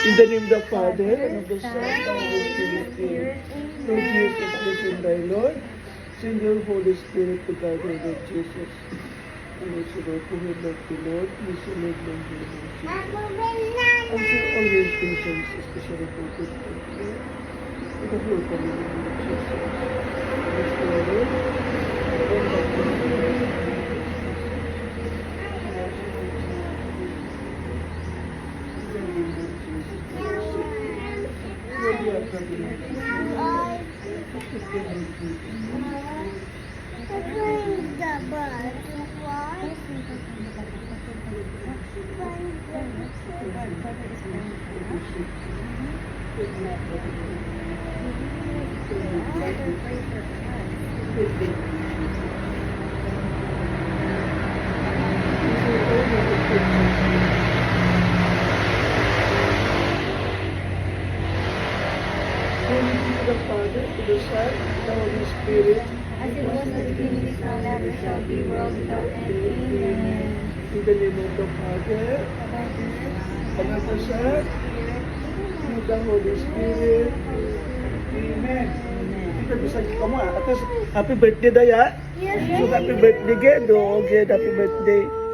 In the name of the Father, and of the Son, and of the Holy Spirit. Lord Jesus, bless in thy Lord. Send your Holy Spirit to guide our Lord Jesus. And also Lord, who will love the Lord, please live long in the Lord Jesus. And for all your patients, especially for good people, with the whole family of Lord Jesus. Bless the Lord. And love the Lord. The Father, to the Son, and the Holy Spirit, As it was at the beginning, is now, and ever shall be, world without end. Amen. in the name of the Father, and of the Son, and of the Holy Spirit. Amen. Ito, bisag ka mo Atas, happy birthday, Daya. So, happy birthday, Gedo. Okay, happy birthday.